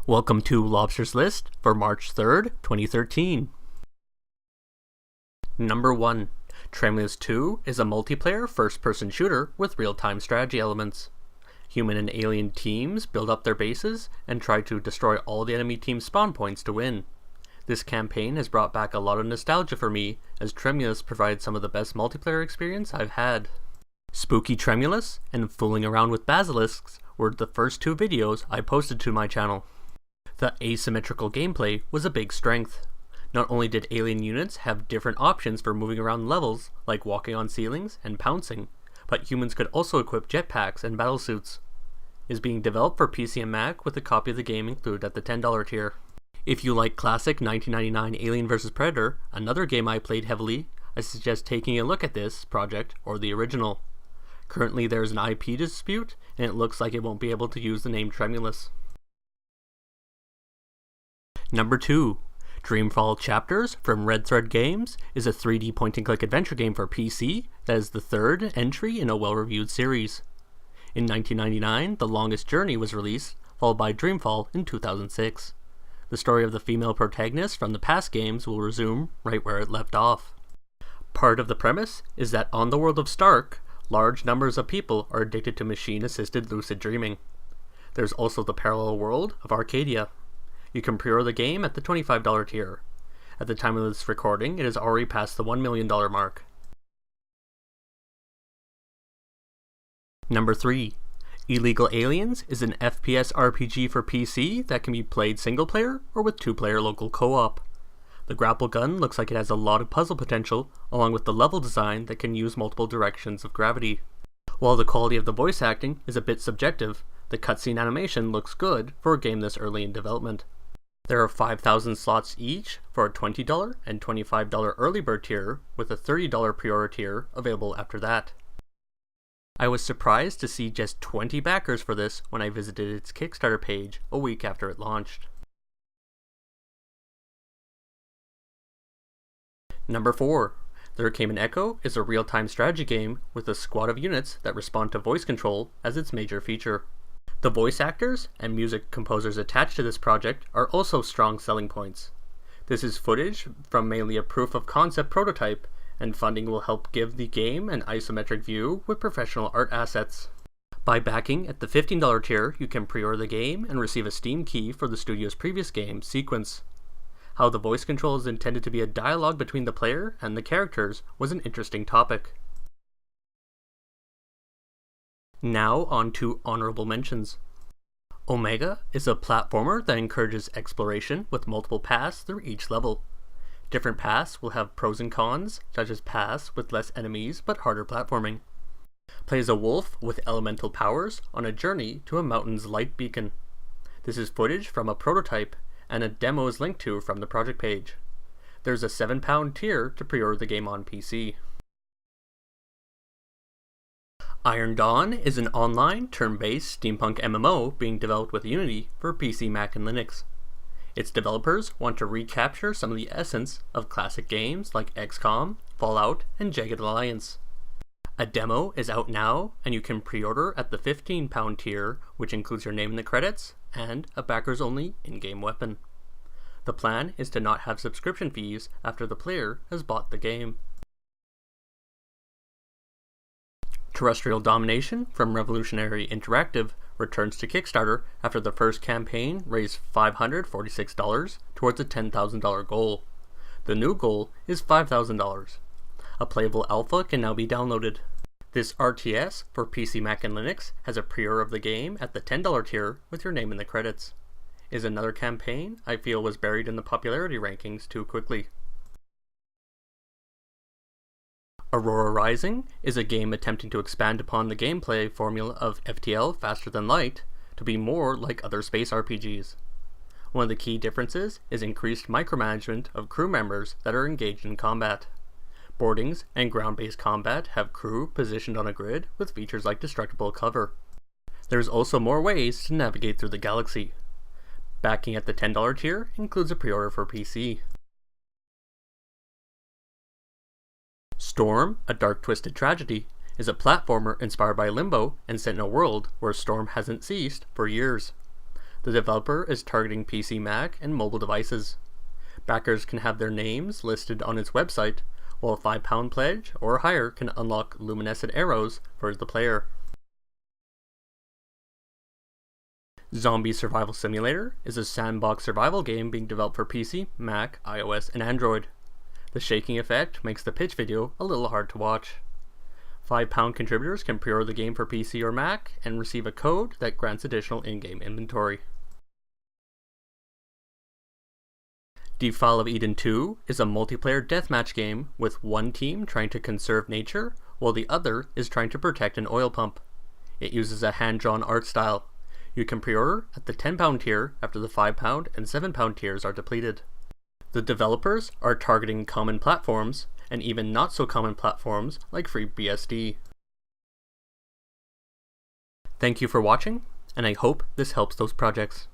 Welcome to Lobster's list for March 3rd, 2013. Number 1. Tremulous 2 is a multiplayer first-person shooter with real-time strategy elements. Human and alien teams build up their bases and try to destroy all the enemy team's spawn points to win. This campaign has brought back a lot of nostalgia for me, as Tremulous provides some of the best multiplayer experience I've had. Spooky Tremulous and Fooling Around with Basilisks were the first two videos I posted to my channel. The asymmetrical gameplay was a big strength. Not only did alien units have different options for moving around levels, like walking on ceilings and pouncing, but humans could also equip jetpacks and battlesuits. It is being developed for PC and Mac with a copy of the game included at the $10 tier. If you like classic 1999 Alien vs Predator, another game I played heavily, I suggest taking a look at this project or the original. Currently there is an IP dispute, and it looks like it won't be able to use the name Tremulous. Number 2. Dreamfall Chapters from Red Thread Games is a 3D point-and-click adventure game for PC that is the third entry in a well-reviewed series. In 1999, The Longest Journey was released, followed by Dreamfall in 2006. The story of the female protagonist from the past games will resume right where it left off. Part of the premise is that on the world of Stark, large numbers of people are addicted to machine-assisted lucid dreaming. There's also the parallel world of Arcadia. You can pre-order the game at the $25 tier. At the time of this recording, it has already passed the $1 million mark. Number 3. Illegal Aliens is an FPS RPG for PC that can be played single-player or with two-player local co-op. The grapple gun looks like it has a lot of puzzle potential, along with the level design that can use multiple directions of gravity. While the quality of the voice acting is a bit subjective, the cutscene animation looks good for a game this early in development. There are 5,000 slots each for a $20 and $25 early bird tier, with a $30 pre-order tier available after that. I was surprised to see just 20 backers for this when I visited its Kickstarter page a week after it launched. Number 4. There Came an Echo is a real-time strategy game with a squad of units that respond to voice control as its major feature. The voice actors and music composers attached to this project are also strong selling points. This is footage from mainly a proof-of-concept prototype, and funding will help give the game an isometric view with professional art assets. By backing at the $15 tier, you can pre-order the game and receive a Steam key for the studio's previous game, Sequence. How the voice control is intended to be a dialogue between the player and the characters was an interesting topic. Now on to honorable mentions. Omega is a platformer that encourages exploration with multiple paths through each level. Different paths will have pros and cons, such as paths with less enemies but harder platforming. Play as a wolf with elemental powers on a journey to a mountain's light beacon. This is footage from a prototype, and a demo is linked to from the project page. There's a £7 tier to pre-order the game on PC. Iron Dawn is an online, turn-based steampunk MMO being developed with Unity for PC, Mac, and Linux. Its developers want to recapture some of the essence of classic games like XCOM, Fallout, and Jagged Alliance. A demo is out now, and you can pre-order at the £15 tier, which includes your name in the credits and a backers-only in-game weapon. The plan is to not have subscription fees after the player has bought the game. Terrestrial Domination from Revolutionary Interactive returns to Kickstarter after the first campaign raised $546 towards a $10,000 goal. The new goal is $5,000. A playable alpha can now be downloaded. This RTS for PC, Mac, and Linux has a pre-order of the game at the $10 tier with your name in the credits. It is another campaign I feel was buried in the popularity rankings too quickly. Aurora Rising is a game attempting to expand upon the gameplay formula of FTL Faster Than Light to be more like other space RPGs. One of the key differences is increased micromanagement of crew members that are engaged in combat. Boardings and ground-based combat have crew positioned on a grid with features like destructible cover. There's also more ways to navigate through the galaxy. Backing at the $10 tier includes a pre-order for PC. Storm, A Dark Twisted Tragedy is a platformer inspired by Limbo and set in a world where storm hasn't ceased for years. The developer is targeting PC, Mac, and mobile devices. Backers can have their names listed on its website, while a £5 pledge or higher can unlock luminescent arrows for the player. Zombie Survival Simulator is a sandbox survival game being developed for PC, Mac, iOS, and Android. The shaking effect makes the pitch video a little hard to watch. £5 contributors can pre-order the game for PC or Mac and receive a code that grants additional in-game inventory. Defile of Eden 2 is a multiplayer deathmatch game with one team trying to conserve nature while the other is trying to protect an oil pump. It uses a hand-drawn art style. You can pre-order at the £10 tier after the £5 and £7 tiers are depleted. The developers are targeting common platforms and even not so common platforms like FreeBSD. Thank you for watching, and I hope this helps those projects.